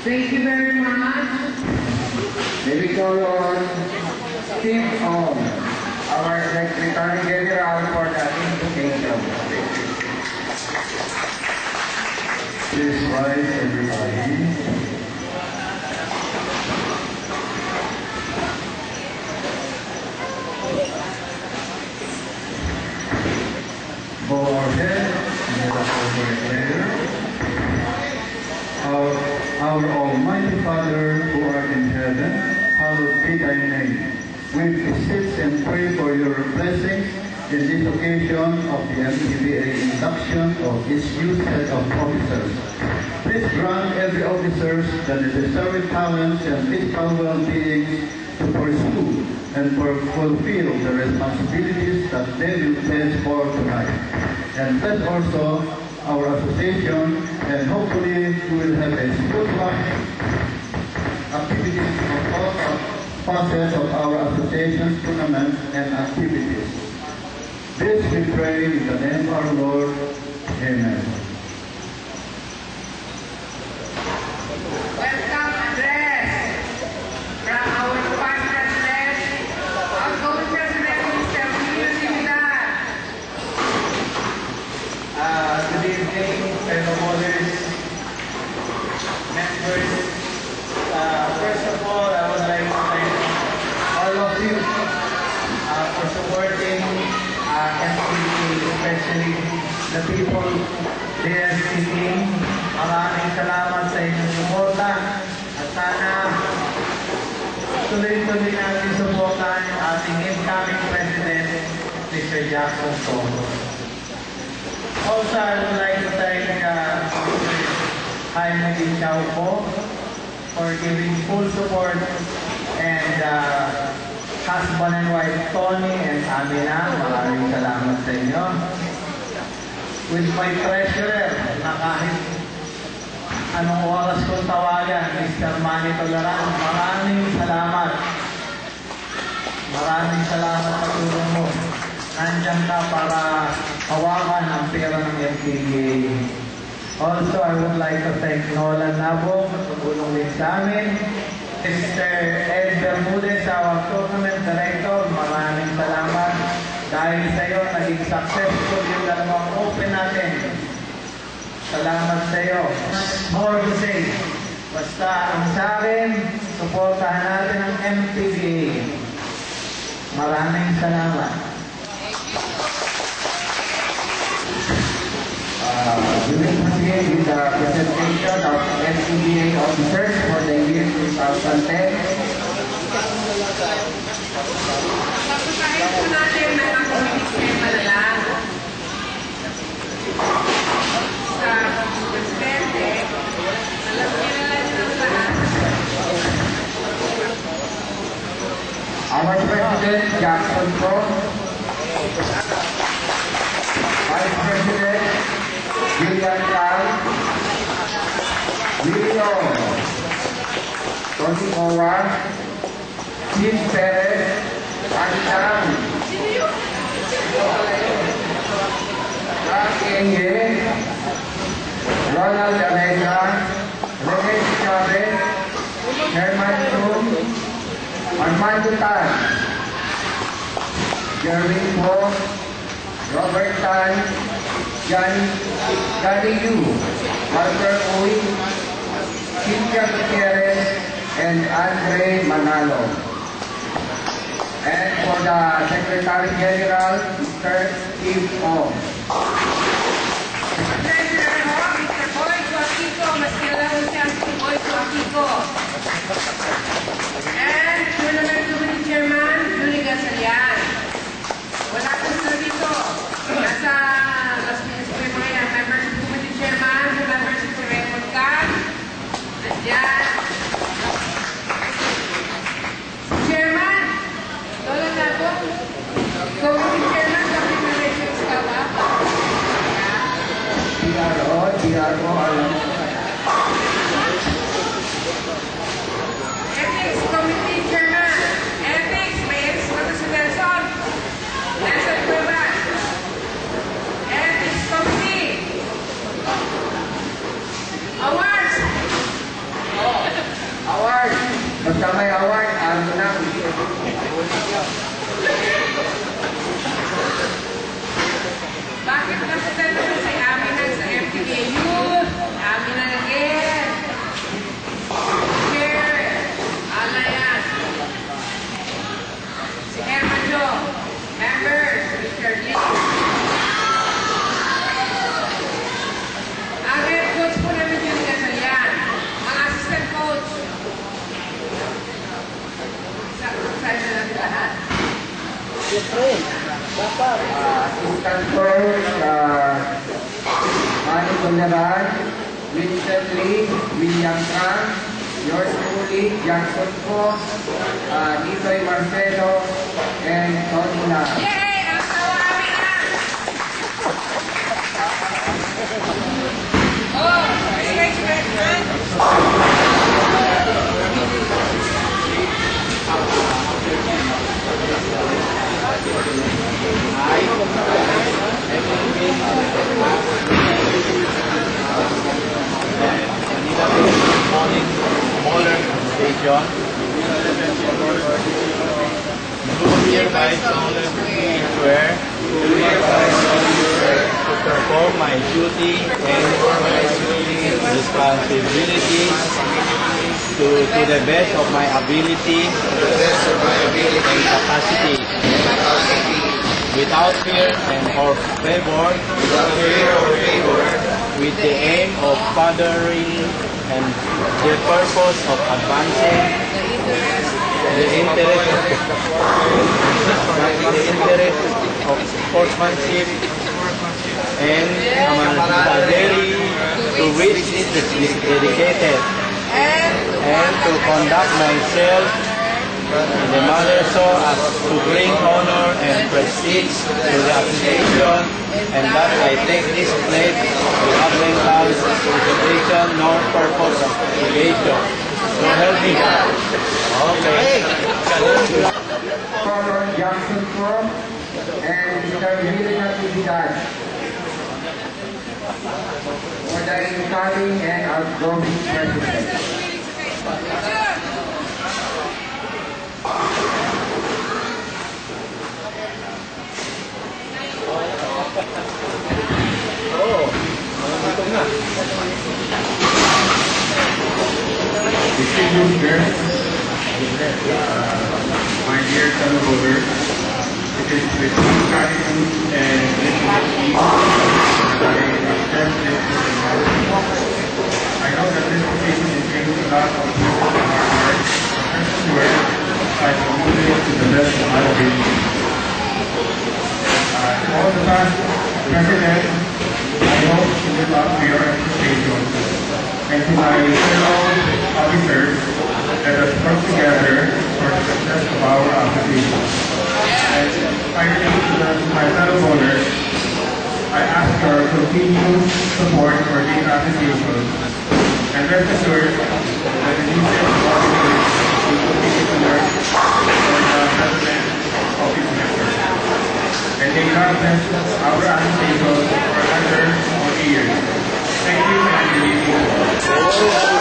Thank you very much. May we call on Steve Ong, our Secretary General for the invocation. Please rise, everybody. Bow our heads in the corporate prayer. Our Almighty Father, who art in heaven, hallowed be thy name. We beseech and pray for your blessings in this occasion of the MTBA induction of this new set of officers. Please grant every officer the necessary talents and physical well-being to pursue and fulfill the responsibilities that they will face for tonight. And bless also our association, and hopefully we will have a good luck activities of all facets of our association's tournaments and activities. This we pray in the name of our Lord. Amen. Welcome address from our past president, outgoing president, Mr. William Similar. Good evening, fellow mothers, members. First of all, I would like to thank all of you for supporting MTBA, especially the people there sitting. Maraming salamat sa inyong suporta at sana tuloy-tuloy natin suportahan yung ating incoming President, Mr. Jackson Soto. Also, I would like to thank Jaime Dichaupo for giving full support, and husband and wife Tony and Amina, maraming salamat sa inyo. With my treasurer, na kahit anong oras kong tawagan, Mr. Manny Tolaran, maraming salamat. Maraming salamat sa tulong mo. Nandiyan ka para hawakan ang pera ng MTBA. Also, I would like to thank Nolan Nabong sa tulong din sa amin. Mr. Ed Bermudez, our tournament director, maraming salamat. Dahil sa iyo, naging successful yung dalawang open natin. Salamat sa iyo. More to say. Basta ang sa akin, suportahan natin ang MTBA. Maraming salamat. We will proceed with the presentation of MTBA officers for the year 2010. Pagpapahin po natin ng ang sistema na lang. Sa presidente, alam niyo na lang ng lahat. Our President Jackson Po, Vice President William Lau, Leo, Tony Owa, Kim Perez, Antang, Frank Enge, Ronald Aleza, Rene Chavez, Herman Tum, Armando Tan, Jeremy Po, Robert Tan, Johnny Yu, Walter Uy, Cynthia Gutierrez, and Andre Manalo. And for the Secretary General, Mr. Steve Ong. Treasurer ho, Mr. Boy Joaquico, mas kilala mo siya si Boy Joaquico. And Tournament Committee Chairman, Julie Gasalian. Wala po sila dito. PR ko, alam mo. Ethics Committee Chairman. Ethics, may ethics ba ito si Nelson? Nelson Cuevan. Ethics Committee. Awards. Award! Basta may award, ano na. Bakit napunta naman si Aminan sa MPBAU? Aminan again. Chair. Ala yan. Si Herman Jo. Members. Mr. Lee. Ang head coach po namin yung Gasayan. Ang assistant coach. Saan na natin lahat? Assistant coach, Manu Bundaran, Winston Lee, William Tran, yours truly, Jackson Po, Nitoy Marcelo, and Tony Lang. Yay! Ang tawa kami na! Oh! Stage man! Morning, Moller Station. Move hereby solemnly swear to perform my duty and responsibilities to the best of my ability and capacity, without fear and or favor, with the aim of furthering and the purpose of advancing the interest of sportsmanship and camaraderie to which it is dedicated, and to conduct myself in the manner so as to bring honor and prestige to the association, and that I take this place without mental reservation nor purpose of obligation. So help me God. Okay. Colonel Jackson Po, and Mr. Willie Natividad for the incoming and outgoing president. Distinguished guests, my dear fellow voters, it is with deep gratitude and infinite ease that I extend this acknowledgement. I know that this occasion entails a lot of people and hard work, but rest assured, I will do this to the best of my ability. To all the past presidents, I hope to live up to your expectations. And to my fellow officers, let us work together for the success of our application. And finally, to my fellow voters, I ask your continued support for these applications, and rest assured that the new set of officers will continue to work for the President of his members. And may God bless our applications for another 40 years. Thank you, and good evening.